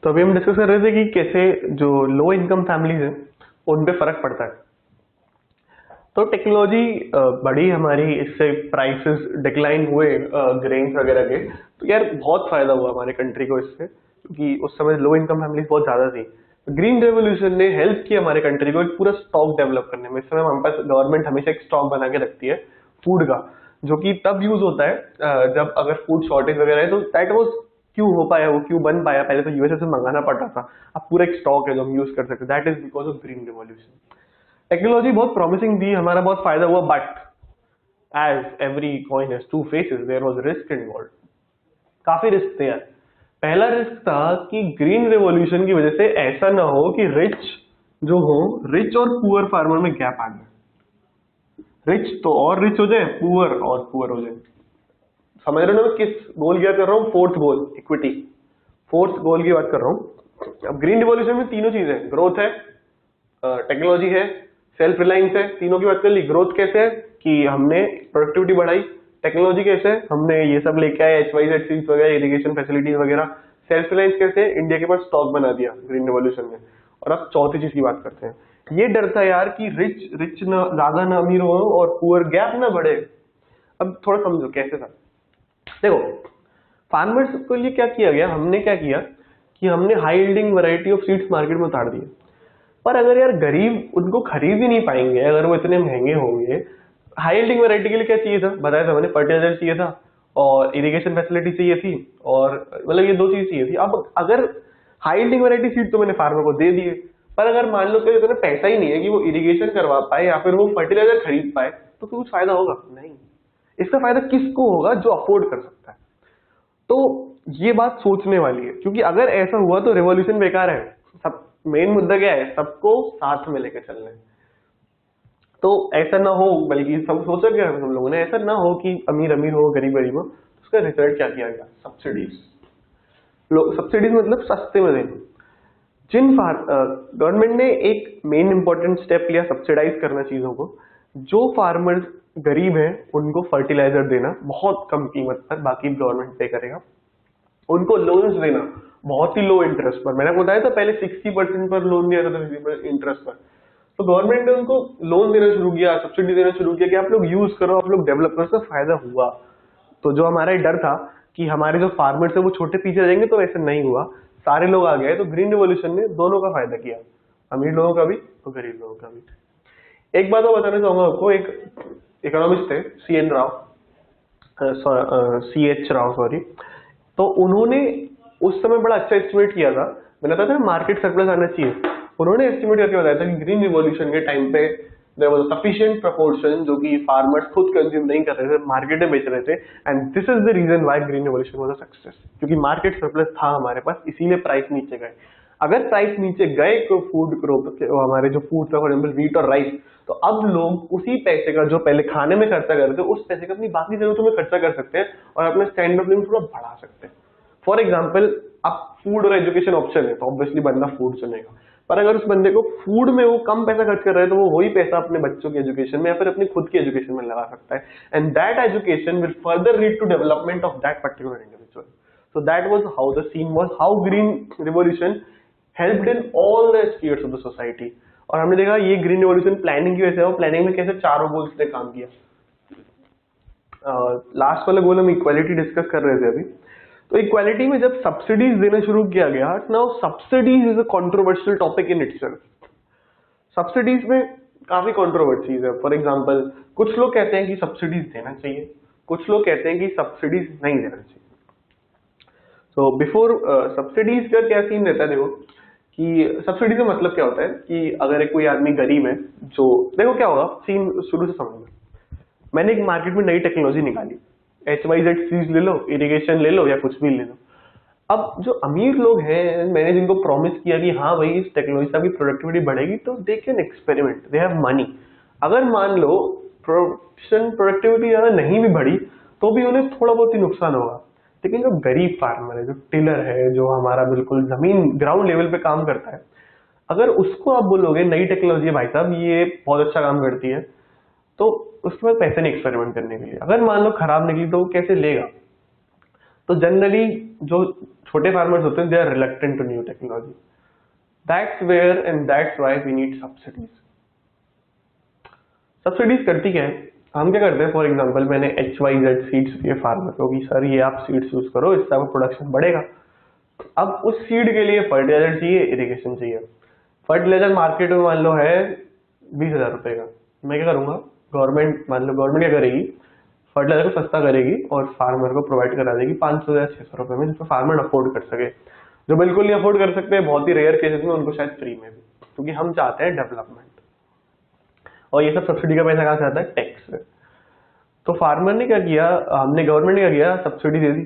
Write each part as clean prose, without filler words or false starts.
तो अभी हम डिस्कस कर रहे थे कि कैसे जो लो इनकम फैमिलीज हैं उन पे फर्क पड़ता है। तो टेक्नोलॉजी बढ़ी हमारी, इससे प्राइसेस डिक्लाइन हुए ग्रेन्स वगैरह के, तो यार बहुत फायदा हुआ हमारे कंट्री को इससे, क्योंकि उस समय लो इनकम फैमिलीज बहुत ज्यादा थी। ग्रीन रेवोल्यूशन ने हेल्प किया हमारे कंट्री को एक पूरा स्टॉक डेवलप करने में। इस समय हमारे पास गवर्नमेंट हमेशा एक स्टॉक बना के रखती है फूड का, जो कि तब यूज होता है जब अगर फूड शॉर्टेज वगैरह है। तो दैट वाज क्यों हो पाया, वो क्यों बन पाया, पहले तो यूएसए से मंगाना पड़ता था, अब पूरा एक स्टॉक है जो हम यूज कर सकते हैं। That is because of green revolution. Technology बहुत प्रॉमिसिंग थी, हमारा बहुत फायदा हुआ, but as every coin has two faces, there was risk involved. काफी रिस्क थे यार। पहला रिस्क था कि ग्रीन रिवॉल्यूशन की वजह से ऐसा ना हो कि रिच और पुअर फार्मर में गैप आ जाए। रिच तो और रिच हो जाए, पुअर और पुअर हो जाए। समझ रहे हो ना मैं किस गोल की बात कर रहा हूँ? Fourth goal, equity. Fourth goal की बात कर रहा हूँ। अब ग्रीन रिवॉल्यूशन में तीनों चीजें हैं, ग्रोथ है, टेक्नोलॉजी है, सेल्फ रिलायंस है। तीनों की बात कर ली। ग्रोथ कैसे है कि हमने प्रोडक्टिविटी बढ़ाई, टेक्नोलॉजी कैसे है हमने ये सब लेके आए, HYZ सीड्स वगैरह, इरिगेशन फैसिलिटीज वगैरह। सेल्फ रिलायंस कैसे है, इंडिया के पास स्टॉक बना दिया ग्रीन रिवॉल्यूशन में। और अब चौथी चीज की बात करते हैं। ये डर था यार कि रिच ना ज्यादा ना अमीर हो और पुअर गैप ना बढ़े। अब थोड़ा समझो कैसे था। देखो, फार्मर्स के लिए क्या किया गया, हमने क्या किया कि हमने high yielding variety of seeds market में उतार दिए। पर अगर यार गरीब उनको खरीद ही नहीं पाएंगे अगर वो इतने महंगे होंगे। हाई यील्डिंग वैरायटी के लिए क्या चाहिए था, बताया था मैंने, फर्टिलाइजर चाहिए था और इरिगेशन फैसिलिटी चाहिए थी, और मतलब ये दो चीज चाहिए थी। अब अगर हाई यील्डिंग वैरायटी सीड तो मैंने फार्मर को दे दिए, पर अगर मान लो कि इतना पैसा ही नहीं है कि वो इरिगेशन करवा पाए या फिर वो फर्टिलाइजर खरीद पाए, तो कुछ फायदा होगा नहीं। इसका फायदा किसको होगा? जो अफोर्ड कर सकता है। तो ये बात सोचने वाली है, क्योंकि अगर ऐसा हुआ तो रेवोल्यूशन बेकार है। सब मेन मुद्दा क्या है, सबको साथ में लेकर चलना है। तो ऐसा ना हो, बल्कि सब सोचा क्या हम लोगों ने, ऐसा ना हो कि अमीर अमीर हो गरीब गरीब हो। उसका रिजल्ट क्या किया गया? सब्सिडीज। लोग सब्सिडीज मतलब सस्ते में देना। गवर्नमेंट ने एक मेन इंपॉर्टेंट स्टेप लिया सब्सिडाइज करना चीजों को। जो फार्मर्स गरीब हैं उनको फर्टिलाइजर देना बहुत कम कीमत पर, बाकी गवर्नमेंट पे करेगा। उनको लोन्स देना बहुत ही लो इंटरेस्ट पर। मैंने बताया था पहले 60% पर लोन दिया था, 60% इंटरेस्ट पर। तो गवर्नमेंट ने उनको लोन देना शुरू किया, सब्सिडी देना शुरू किया कि आप लोग यूज करो, आप लोग डेवलप करो, उसका फायदा हुआ। तो जो हमारा डर था कि हमारे जो फार्मर्स है वो छोटे पीछे रहेंगे, तो ऐसा नहीं हुआ, सारे लोग आ गए। तो ग्रीन रिवॉल्यूशन ने दोनों का फायदा किया, अमीर लोगों का भी और गरीब लोगों का भी। एक बात और बताना चाहूंगा आपको। एक इकोनॉमिस्ट थे, CH राव, सॉरी। तो उन्होंने उस समय बड़ा अच्छा एस्टिमेट किया था। मैंने बताया था मार्केट सरप्लस आना चाहिए। उन्होंने एस्टिमेट करके बताया था कि ग्रीन रिवॉल्यूशन के टाइम पे there was a sufficient proportion जो कि फार्मर्स खुद कंज्यूम नहीं कर रहे थे, मार्केट में बेच रहे थे। And this is the reason why green revolution was a success, क्योंकि मार्केट सरप्लस था हमारे पास, इसीलिए प्राइस नीचे गए। अगर प्राइस नीचे गए तो फूड क्रॉप, हमारे जो फूड फॉर एग्जाम्पल व्हीट और राइस, तो अब लोग उसी पैसे का जो पहले खाने में खर्चा करते थे, उस पैसे का अपनी बाकी जरूरतों में खर्चा कर सकते हैं और अपने स्टैंडर्ड ऑफ लिविंग थोड़ा बढ़ा सकते हैं। फॉर एग्जाम्पल, अब फूड और एजुकेशन ऑप्शन है तो ऑब्वियसली बंदा फूड चुनेगा। पर अगर उस बंदे को फूड में वो कम पैसा खर्च कर रहा है, तो वो वही पैसा अपने बच्चों की एजुकेशन में या फिर अपनी खुद की एजुकेशन में लगा सकता है। And that education will further lead to development of that particular individual. So that was how the scene was, how green revolution helped in all the spheres of the society. और हमने देखा ये green revolution planning की वजह से, planning में कैसे चारों गोल्स ने काम किया। लास्ट वाला गोल हम इक्वालिटी डिस्कस कर रहे थे अभी। तो इक्वालिटी में जब सब्सिडीज देना शुरू किया गया, now subsidies is a controversial topic in itself. Subsidies में काफी कंट्रोवर्सीज है। फॉर एग्जांपल, कुछ लोग कहते हैं कि सब्सिडीज देना चाहिए, कुछ लोग कहते हैं कि सब्सिडीज नहीं देना चाहिए। तो बिफोर सब्सिडीज का क्या सीन रहता है, देखो कि सब्सिडी का मतलब क्या होता है कि अगर कोई आदमी गरीब है, जो देखो क्या होगा सीन शुरू से समझ लो। मैंने एक मार्केट में नई टेक्नोलॉजी निकाली, HYZ सीड्स ले लो, इरिगेशन ले लो या कुछ भी ले लो। अब जो अमीर लोग हैं, मैंने जिनको प्रॉमिस किया कि हाँ भाई इस टेक्नोलॉजी से आपकी प्रोडक्टिविटी बढ़ेगी, तो they can experiment, they have money. अगर मान लो प्रोडक्टिविटी ज्यादा नहीं भी बढ़ी तो भी उन्हें थोड़ा बहुत ही नुकसान होगा। लेकिन जो गरीब फार्मर है, जो टिलर है, जो हमारा बिल्कुल जमीन ग्राउंड लेवल पे काम करता है, अगर उसको आप बोलोगे नई टेक्नोलॉजी है भाई साहब ये बहुत अच्छा काम करती है, तो उसके बाद पैसे नहीं एक्सपेरिमेंट करने के लिए। अगर मान लो खराब निकली तो वो कैसे लेगा? तो जनरली जो छोटे फार्मर्स होते हैं, they are reluctant to new technology. That's where and that's why we need subsidies. Subsidies करती क्या है? हम क्या करते हैं, फॉर एग्जांपल मैंने XYZ सीड्स दिए फार्मर को कि सर ये आप सीड्स यूज करो, इससे आपका प्रोडक्शन बढ़ेगा. अब उस सीड के लिए फर्टिलाइजर चाहिए, इरिगेशन चाहिए. फर्टिलाइजर मार्केट में मान लो है 20,000 रुपए का. मैं क्या करूंगा, गवर्नमेंट मान लो गवर्नमेंट क्या करेगी, फर्टिलाइजर को सस्ता करेगी और फार्मर को प्रोवाइड करा देगी 500 या 600 रुपए में, जिसको फार्मर अफोर्ड कर सके. जो बिल्कुल नहीं अफोर्ड कर सकते, बहुत ही रेयर केसेस में उनको शायद फ्री में भी, क्योंकि हम चाहते हैं डेवलपमेंट. और ये सब सब्सिडी का पैसा कहाँ से आता है? टैक्स से. तो फार्मर ने क्या किया, हमने गवर्नमेंट ने क्या किया, सब्सिडी दे दी,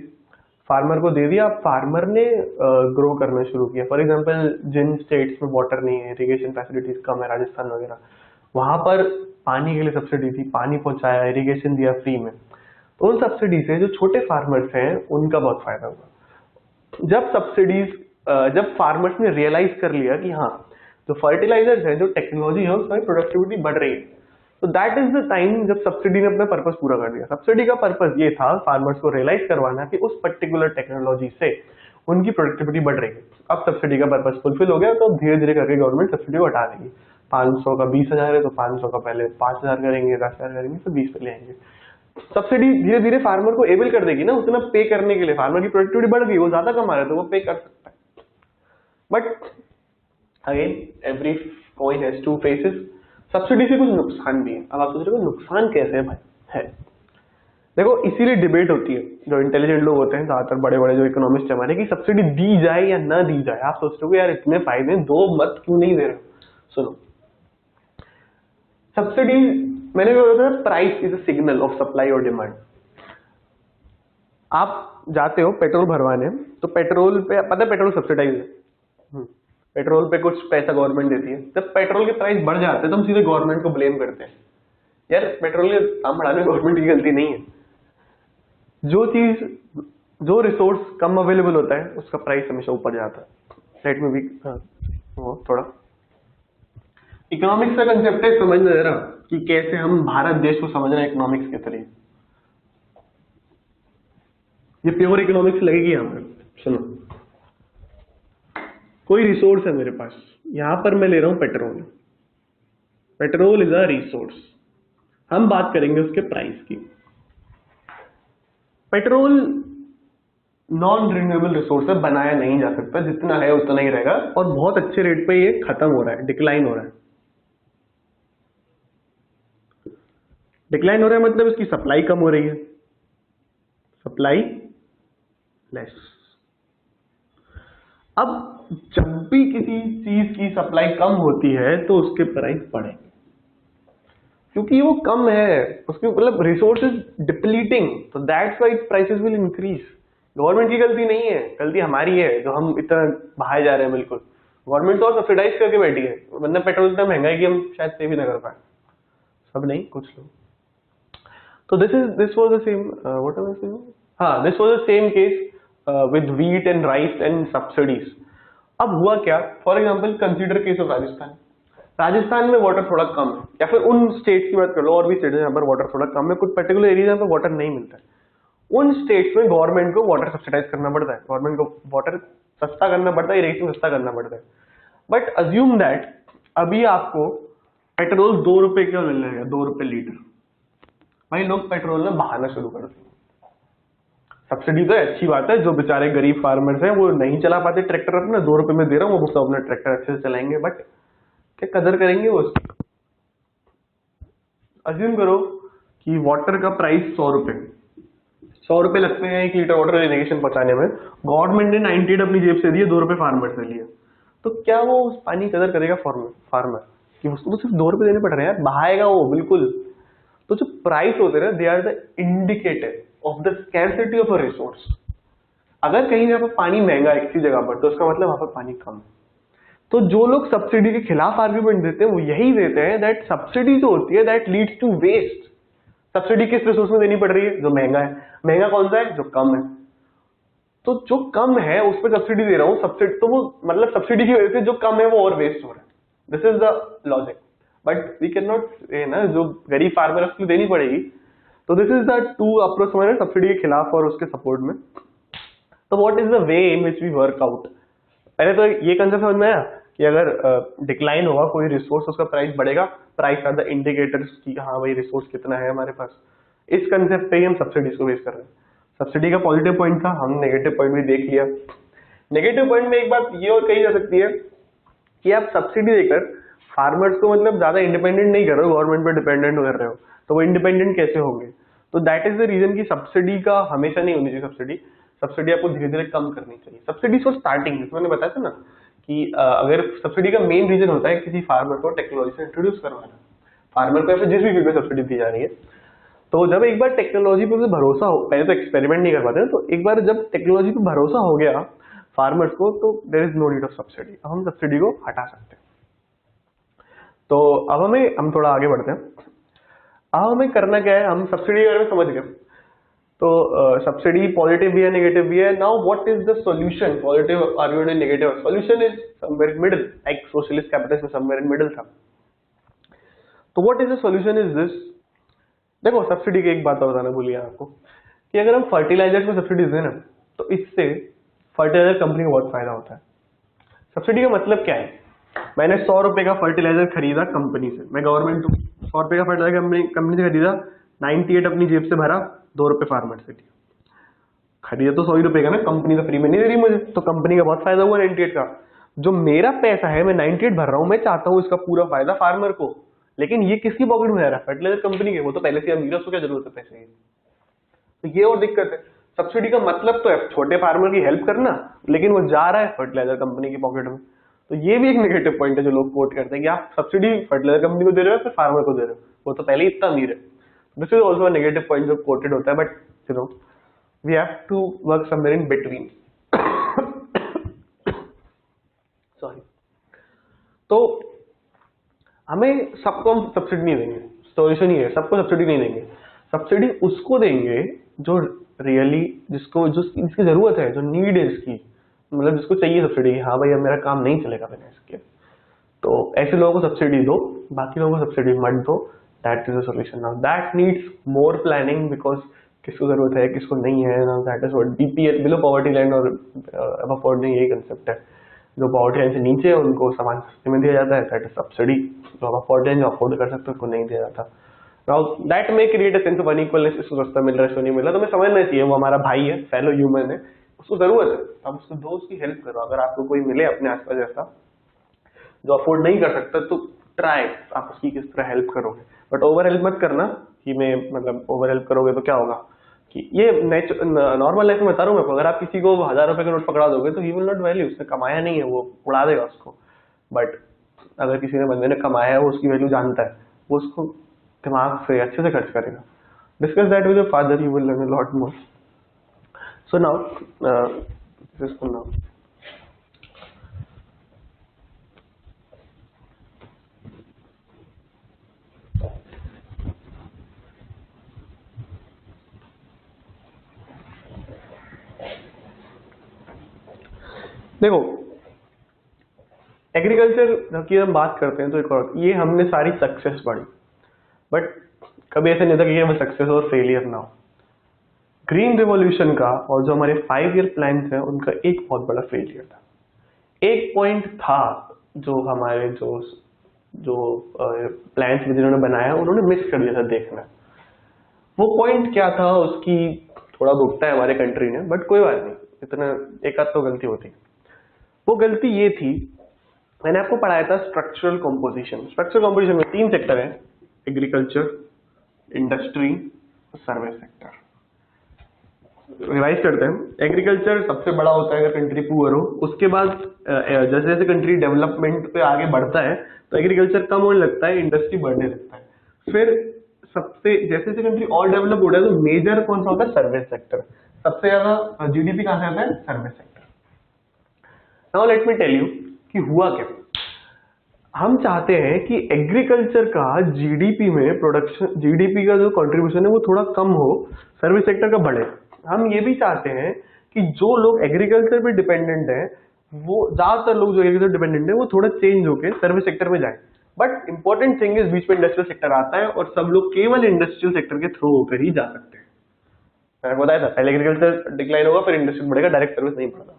फार्मर को दे दिया. फार्मर ने ग्रो करना शुरू किया. फॉर एग्जांपल जिन स्टेट्स में वाटर नहीं है, इरिगेशन फैसिलिटीज कम है, राजस्थान वगैरह, वहां पर पानी के लिए सब्सिडी थी, पानी पहुंचाया, इरिगेशन दिया फ्री में. तो उन सब्सिडी से जो छोटे फार्मर्स हैं उनका बहुत फायदा हुआ. जब फार्मर्स ने रियलाइज कर लिया कि हाँ जो फर्टिलाइजर्स है, जो टेक्नोलॉजी है, उसमें प्रोडक्टिविटी बढ़ रही है, तो दैट इज द टाइम जब सब्सिडी ने अपना पर्पस पूरा कर दिया. सब्सिडी का पर्पस ये था फार्मर्स को रियलाइज करवाना कि उस पर्टिकुलर टेक्नोलॉजी से उनकी प्रोडक्टिविटी बढ़ रही है. अब सब्सिडी का पर्पस फुलफिल हो गया, तो धीरे धीरे करके गवर्नमेंट सब्सिडी को हटा देगी. 500 का 20,000 है तो 500 का पहले 5,000 करेंगे, 10,000 करेंगे, तो 20 पे ले आएंगे. सब्सिडी धीरे धीरे फार्मर को एबल कर देगी ना उतना पे करने के लिए. फार्मर की प्रोडक्टिविटी बढ़ गई, वो ज्यादा कमा रहा है तो वो पे कर सकता है. But again every coin has two faces. Subsidy से कुछ नुकसान भी है. अब आप सोच रहे हो नुकसान कैसे है भाई? है, देखो इसीलिए डिबेट होती है. जो इंटेलिजेंट लोग होते हैं, ज्यादातर बड़े बड़े जो इकोनॉमिस्ट हमारे, कि सब्सिडी दी जाए या ना दी जाए. आप सोच रहे हो यार इतने फायदे दो मत, क्यों नहीं दे रहे? सुनो, सब्सिडी मैंने बोला था, price is a signal of supply और डिमांड. आप जाते हो पेट्रोल भरवाने, तो पेट्रोल पे पता है पेट्रोल सब्सिडाइज है. पेट्रोल पे कुछ पैसा गवर्नमेंट देती है. जब पेट्रोल के प्राइस बढ़ जाते हैं तो हम सीधे गवर्नमेंट को ब्लेम करते हैं. यार पेट्रोल के दाम बढ़ाने में गवर्नमेंट की गलती नहीं है. जो रिसोर्स कम अवेलेबल होता है उसका प्राइस हमेशा ऊपर जाता है. लेट में भी वो थोड़ा इकोनॉमिक्स का कंसेप्ट है, समझना जरा कि कैसे हम भारत देश को समझ रहे हैं इकोनॉमिक्स के तरीके. ये प्योर इकोनॉमिक्स लगेगी यहाँ पर. सुनो, कोई रिसोर्स है मेरे पास, यहां पर मैं ले रहा हूं petrol. Petrol is a resource. हम बात करेंगे उसके प्राइस की. पेट्रोल नॉन रिन्यूएबल रिसोर्स है, बनाया नहीं जा सकता, जितना है उतना ही रहेगा, और बहुत अच्छे रेट पे ये खत्म हो रहा है, डिक्लाइन हो रहा है. डिक्लाइन हो रहा है मतलब इसकी सप्लाई कम हो रही है, सप्लाई लेस. अब जब भी किसी चीज की सप्लाई कम होती है तो उसके प्राइस बढ़ेंगे, क्योंकि वो कम है, उसके मतलब रिसोर्स इज डिप्लीटिंग, तो that's why prices will increase. Government की गलती नहीं है, गलती हमारी है जो हम इतना बहाए जा रहे हैं. बिल्कुल गवर्नमेंट तो सब्सिडाइज करके बैठी है, वरना पेट्रोल इतना महंगा है कि हम शायद सेव भी ना कर पाए. सब नहीं, कुछ लोग. तो this was the same what I was saying. हाँ, this was the same case with wheat and rice and subsidies. अब हुआ क्या, for example consider case of Rajasthan. Rajasthan में वाटर थोड़ा कम है, या फिर उन स्टेट्स की बात कर लो, और भी स्टेट्स जहाँ पर वाटर थोड़ा कम है, कुछ पर्टिकुलर एरिया जहाँ पर वाटर नहीं मिलता है. उन स्टेट्स में गवर्नमेंट को वाटर सब्सिडाइज करना पड़ता है, गवर्नमेंट को वाटर सस्ता करना पड़ता है, इरिगेशन सस्ता करना पड़ता है. बट अज्यूम दैट अभी आपको पेट्रोल 2 रुपए का मिल रहा है, 2 रुपए लीटर. भाई लोग पेट्रोल में बहाना शुरू कर देंगे. सब्सिडी तो अच्छी बात है, जो बेचारे गरीब फार्मर्स हैं वो नहीं चला पाते ट्रैक्टर अपना, 2 रुपए में दे रहा हूँ, वो सब अपना ट्रैक्टर अच्छे से चलाएंगे. बट क्या कदर करेंगे वो उसकी? अज्यूम करो कि वाटर का प्राइस 100 रुपए, 100 रुपए लगते हैं 1 लीटर वाटर इरिगेशन पहुंचाने में. गवर्नमेंट ने 98 अपनी जेब से दिए, 2 रुपए फार्मर से लिए. तो क्या वो उस पानी कदर करेगा फार्मर कि उसको सिर्फ 2 रुपए देने पड़ रहे हैं? यार बहाएगा वो बिल्कुल. तो जो प्राइस होते हैं they are the indicator of the scarcity of a resource. अगर कहीं जगह पर पानी महंगा है किसी जगह पर, तो उसका मतलब वहां पर पानी कम है. तो जो लोग सब्सिडी के खिलाफ आर्ग्यूमेंट देते हैं वो यही देते हैं दैट सब्सिडी जो होती है that leads to waste. Subsidy किस रिसोर्स में देनी पड़ रही है? जो महंगा है. महंगा कौन सा है? जो कम है. तो जो कम है उस पर सब्सिडी दे रहा हूं, सब्सिडी तो वो मतलब सब्सिडी की वजह से जो कम है वो और वेस्ट हो रहा है. This is the logic. But we can not say ना, जो गरीब फार्मर उसको देनी पड़ेगी. तो this is the two approach हमारे सब्सिडी के खिलाफ और उसके सपोर्ट में. तो what is the way in which we work out? पहले तो ये कंसेप्ट समझ में आया कि अगर डिक्लाइन होगा कोई रिसोर्स, उसका प्राइस बढ़ेगा, प्राइस आर द इंडिकेटर्स कि हाँ भाई रिसोर्स कितना है हमारे पास। इस कंसेप्ट पे ही हम सब्सिडीज को बेस कर रहे हैं। सब्सिडी का पॉजिटिव पॉइंट था, हम नेगेटिव पॉइंट भी देख लिया। नेगेटिव पॉइंट में एक बात ये और कही जा सकती है कि आप सब्सिडी देकर फार्मर्स को मतलब ज्यादा इंडिपेंडेंट नहीं कर रहे हो, गवर्नमेंट पे डिपेंडेंट कर रहे हो, तो वो इंडिपेंडेंट कैसे होंगे? तो दैट इज द रीजन कि सब्सिडी का हमेशा नहीं होनी चाहिए। सब्सिडी आपको धीरे धीरे कम करनी चाहिए। सब्सिडी फॉर स्टार्टिंग, जैसे मैंने बताया था ना कि अगर सब्सिडी का मेन रीजन होता है किसी फार्मर को टेक्नोलॉजी से इंट्रोड्यूस करवाना, फार्मर को जिस भी फील्ड में सब्सिडी दी जा रही है, तो जब एक बार टेक्नोलॉजी पे भरोसा हो, पहले तो एक्सपेरिमेंट नहीं कर पाते, तो एक बार जब टेक्नोलॉजी पे भरोसा हो गया फार्मर्स को, तो there is no need of subsidy. अब हम सब्सिडी को हटा सकते हैं। तो अब हम थोड़ा आगे बढ़ते हैं। अब हमें करना क्या है, हम सब्सिडी के बारे में समझ गए, तो सब्सिडी पॉजिटिव भी है नेगेटिव भी है। Now what is the solution? Positive argument and negative, solution is somewhere in middle, like socialist capitalism somewhere in middle था। तो what is the solution is this. देखो सब्सिडी की एक बात बताना भूलिए आपको कि अगर हम फर्टिलाइजर्स में सब्सिडी दें ना, तो इससे फर्टिलाइजर कंपनी को बहुत फायदा होता है। सब्सिडी का मतलब क्या है? मैंने 100 रुपए का फर्टिलाइजर खरीदा कंपनी से, मैं गवर्नमेंट हूँ, 100 रुपए का फर्टिलाइजर कंपनी से खरीदा, 98 अपनी जेब से भरा, 2 रुपए फार्मर से दिया। खरीदा तो 100 रुपए का ना, कंपनी तो फ्री में नहीं दे रही मुझे, तो कंपनी का बहुत फायदा हुआ 98 का। जो मेरा पैसा है, मैं 98 भर रहा हूँ, मैं चाहता हूँ इसका पूरा फायदा फार्मर को, लेकिन ये किसकी पॉकेट में आ रहा है? फर्टिलाइजर कंपनी के। वो तो पहले से अमीर है, उसको क्या जरूरत है पैसे की? तो ये और दिक्कत है। सब्सिडी का मतलब तो है छोटे फार्मर की हेल्प करना, लेकिन वो जा रहा है फर्टिलाइजर कंपनी की पॉकेट में। तो ये भी एक नेगेटिव पॉइंट है जो लोग कोट करते हैं कि आप सब्सिडी फर्टिलाइजर कंपनी को दे रहे हो फिर फार्मर को दे रहे हो, वो तो पहले ही इतना अमीर है। This is also negative point जो कोटेड होता है, but you know we have to work somewhere in between. Sorry. तो हमें सबको हम सब्सिडी नहीं देंगे, सॉल्यूशन ही है, सबको सब्सिडी नहीं देंगे। सब्सिडी उसको देंगे जो रियली जिसकी जरूरत है, जो नीड है इसकी, मतलब जिसको चाहिए सब्सिडी। हाँ भाई अब मेरा काम नहीं चलेगा बिना इसके, तो ऐसे लोगों को सब्सिडी दो, बाकी लोगों को सब्सिडी मत दो। That is the solution. Now that needs more planning, because किसको जरूरत है किसको नहीं है। Now that is what BPL, below poverty line और अबव पॉवर्टी लाइन, यही कंसेप्ट है। जो पॉवर्टी लाइन से नीचे है उनको सामान सस्ते में दिया जाता है, दैट इज सब्सिडी। जो अबव पॉवर्टी लाइन जो अफोर्ड कर सकते हैं उनको नहीं दिया जाता। नाउ दैट में क्रिएट अ सेंस ऑफ अनइक्वलनेस, इसको सस्ता मिल रहा है इसको नहीं मिल रहा, तो मैं समझना चाहिए वो हमारा भाई है, फेलो ह्यूमन है, उसको जरूरत है, अब उसको दो, उसकी हेल्प करो। अगर आपको कोई मिले अपने आसपास ऐसा जो अफोर्ड नहीं कर सकता, तो ट्राई आप उसकी किस तरह हेल्प करोगे, बट ओवर हेल्प मत करना कि मैं मतलब ओवर हेल्प करोगे तो क्या होगा कि ये नॉर्मल लाइफ में बता रहा हूँ मैं, अगर आप किसी को 1000 रुपए का नोट पकड़ा दोगे तो ही विल नॉट वैल्यू, उसने कमाया नहीं है, वो उड़ा देगा उसको। बट अगर किसी ने बंदे ने कमाया है, वो उसकी वैल्यू जानता है, वो उसको दिमाग से अच्छे से खर्च करेगा। Discuss that with your father, you will learn a lot more. So now this is now देखो एग्रीकल्चर की हम बात करते हैं तो एक और, ये हमने सारी सक्सेस पढ़ी, बट कभी ऐसा नहीं था कि हमें सक्सेस और फेलियर ना हो। ग्रीन रिवॉल्यूशन का और जो हमारे 5 ईयर प्लान थे उनका एक बहुत बड़ा फेलियर था। एक पॉइंट था जो हमारे जो प्लान्स जिन्होंने बनाया उन्होंने मिस कर दिया था देखना। वो पॉइंट क्या था, उसकी थोड़ा भुगता है हमारे कंट्री ने, बट कोई बात नहीं, इतना एक आध तो गलती होती। वो गलती ये थी, मैंने आपको पढ़ाया था स्ट्रक्चरल कॉम्पोजिशन। स्ट्रक्चरल कॉम्पोजिशन में 3 सेक्टर है, agriculture, industry, service sector. Revise करते हैं। एग्रीकल्चर सबसे बड़ा होता है अगर कंट्री पुअर हो, उसके बाद जैसे जैसे कंट्री डेवलपमेंट पे आगे बढ़ता है तो एग्रीकल्चर कम होने लगता है, इंडस्ट्री बढ़ने लगता है। फिर सबसे जैसे जैसे कंट्री और डेवलप हो रहा है तो मेजर कौन सा होता है? Service sector. सबसे ज्यादा जीडीपी कहां से आता है? Service sector. Now let me tell you कि हुआ क्या। हम चाहते हैं कि एग्रीकल्चर का जीडीपी में प्रोडक्शन, जीडीपी का जो कंट्रीब्यूशन है वो थोड़ा कम हो, सर्विस सेक्टर का बढ़े। हम ये भी चाहते हैं कि जो लोग एग्रीकल्चर पे डिपेंडेंट हैं, वो ज्यादातर लोग जो एग्रीकल्चर डिपेंडेंट है वो थोड़ा चेंज होके सर्विस सेक्टर में जाए। बट इंपॉर्टेंट थिंग इज बीच में इंडस्ट्रियल सेक्टर आता है और सब लोग केवल इंडस्ट्रियल सेक्टर के थ्रू होकर ही जा सकते हैं। मैंने बताया था पहले एग्रीकल्चर डिक्लाइन होगा फिर इंडस्ट्री बढ़ेगा, डायरेक्ट सर्विस नहीं बढ़ता,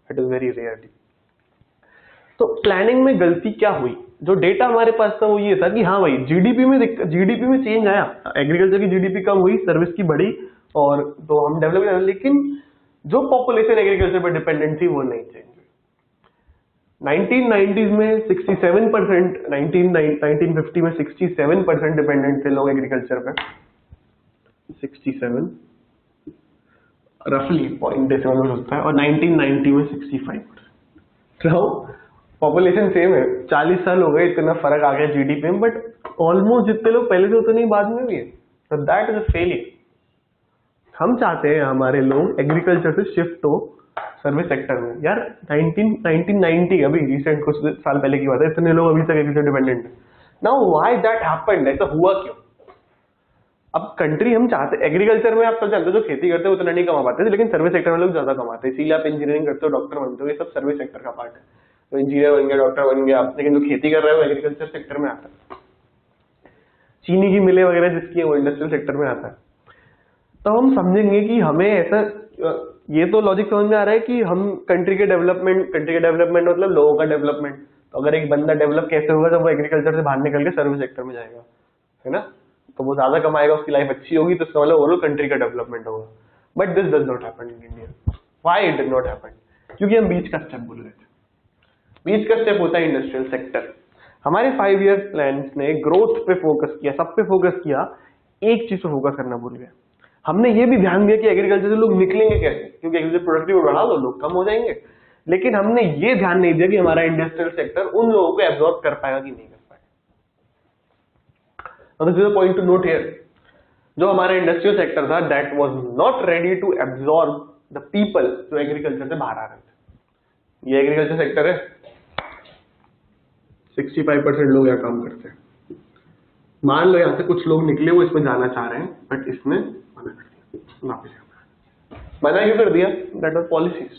इट इज वेरी रेयरली। तो प्लानिंग में गलती क्या हुई? जो डेटा हमारे पास था वो ये था कि हाँ भाई जीडीपी में चेंज आया, एग्रीकल्चर की जीडीपी कम हुई, सर्विस की बढ़ी, और तो हम डेवलप, लेकिन जो पॉपुलेशन एग्रीकल्चर पर डिपेंडेंट थी वो नहीं चेंज हुई। 1990s में 67%, 1950 में 67% डिपेंडेंट थे लोग एग्रीकल्चर पे, 67 रफली पॉइंट डेसिमल में होता है, और 1990 में 65%। तो पॉपुलेशन सेम है, 40 साल हो गए, इतना फर्क आ गया जीडीपी में, बट ऑलमोस्ट जितने लोग पहले से उतने ही बाद में भी है, तो दैट इज अ फेलियर। हम चाहते हैं हमारे लोग एग्रीकल्चर से शिफ्ट हो सर्विस सेक्टर में। यार 1990 अभी रिसेंट कुछ साल पहले की बात है, इतने लोग अभी तक एग्रीकल्चर डिपेंडेंट है। नाउ व्हाई दैट हैपेंड, ऐसा हुआ क्यों? अब कंट्री हम चाहते, एग्रीकल्चर में आप सब जानते हो जो खेती करते हैं उतना नहीं कमा पाते, लेकिन सर्विस सेक्टर में लोग ज्यादा कमाते हैं, इसीलिए आप इंजीनियरिंग करते हो, डॉक्टर बनते हो, ये सब सर्विस सेक्टर का पार्ट है। तो इंजीनियर बन गया, डॉक्टर बन गया, लेकिन जो खेती कर रहे हो एग्रीकल्चर सेक्टर में आता है। चीनी की मिलें वगैरह जिसकी है वो इंडस्ट्रियल सेक्टर में आता है। तो हम समझेंगे कि हमें ऐसा, ये तो लॉजिक समझ में आ रहा है कि हम कंट्री के डेवलपमेंट मतलब लोगों का डेवलपमेंट। तो अगर एक बंदा डेवलप कैसे होगा जब वो एग्रीकल्चर से बाहर निकल के सर्विस सेक्टर में जाएगा, है ना? तो वो ज्यादा कमाएगा, उसकी लाइफ अच्छी होगी, तो इसका मतलब ओवरऑल कंट्री का डेवलपमेंट होगा। But this does not happen in India. Why it did not happen? क्योंकि हम बीच का स्टेप भूल गए थे। बीच का स्टेप होता है इंडस्ट्रियल सेक्टर। हमारे 5 ईयर प्लान ने ग्रोथ पे फोकस किया, सब पे फोकस किया, एक चीज पे फोकस करना भूल गए। हमने ये भी ध्यान दिया कि एग्रीकल्चर से लोग निकलेंगे कैसे, क्योंकि एग्रीकल्चर प्रोडक्टिविटी बढ़ा दो लोग कम हो जाएंगे, लेकिन हमने ये ध्यान नहीं दिया कि हमारा इंडस्ट्रियल सेक्टर उन लोगों को एब्जॉर्ब कर पाएगा कि नहीं कर पाएगा। This is a point to note here. जो हमारा इंडस्ट्रियल सेक्टर था that was not ready to absorb the people जो एग्रीकल्चर से बाहर आ रहे थे। ये एग्रीकल्चर सेक्टर है, 65% लोग यहाँ काम करते हैं। मान लो यहाँ से कुछ लोग निकले, वो इसमें जाना चाह रहे हैं, बट इसमें मना कर दिया, वापस मना क्यों कर दिया? That was policies.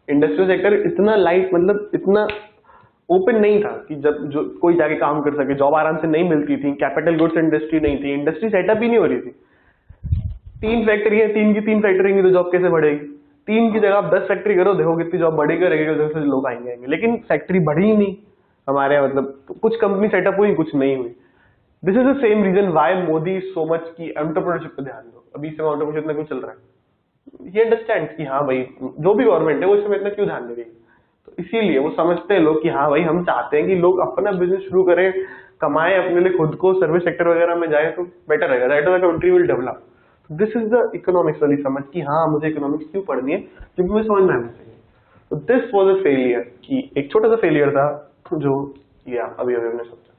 Industrial sector इतना लाइट, मतलब इतना ओपन नहीं था कि जब जो कोई जाके काम कर सके, जॉब आराम से नहीं मिलती थी, कैपिटल गुड्स इंडस्ट्री नहीं थी, इंडस्ट्री सेटअप ही नहीं हो रही थी। 3 फैक्ट्री है, 3 की 3 फैक्ट्री होंगी तो जॉब कैसे बढ़ेगी? 3 की जगह आप 10 फैक्ट्री करो, देखो कितनी जॉब बढ़ेगी, एग्रीकल्चर से लोग आएंगे। लेकिन फैक्ट्री बढ़ी ही नहीं हमारे, मतलब कुछ कंपनी सेटअप हुई, कुछ नहीं हुई। This is the same reason why Modi so much की एंटरप्रेन्योरशिप पे ध्यान दो। अभी से एंटरप्रेन्योरशिप इतना क्यों चल रहा है? ये अंडरस्टैंड कि हाँ भाई जो भी गवर्नमेंट है वो इसमें इतना क्यों ध्यान दे रही है। तो इसीलिए वो समझते हैं लोग कि हाँ भाई हम चाहते हैं कि लोग अपना बिजनेस शुरू करें, कमाएं अपने लिए खुद को, सर्विस सेक्टर वगैरह में जाए तो बेटर रहेगा, that the country will develop. This is the economics वाली समझ कि हाँ मुझे इकोनॉमिक्स क्यों पढ़नी है, क्योंकि मुझे समझ में आना चाहिए। तो दिस वाज अ फेलियर, कि एक छोटा सा फेलियर था जो किया अभी हमने सोचा।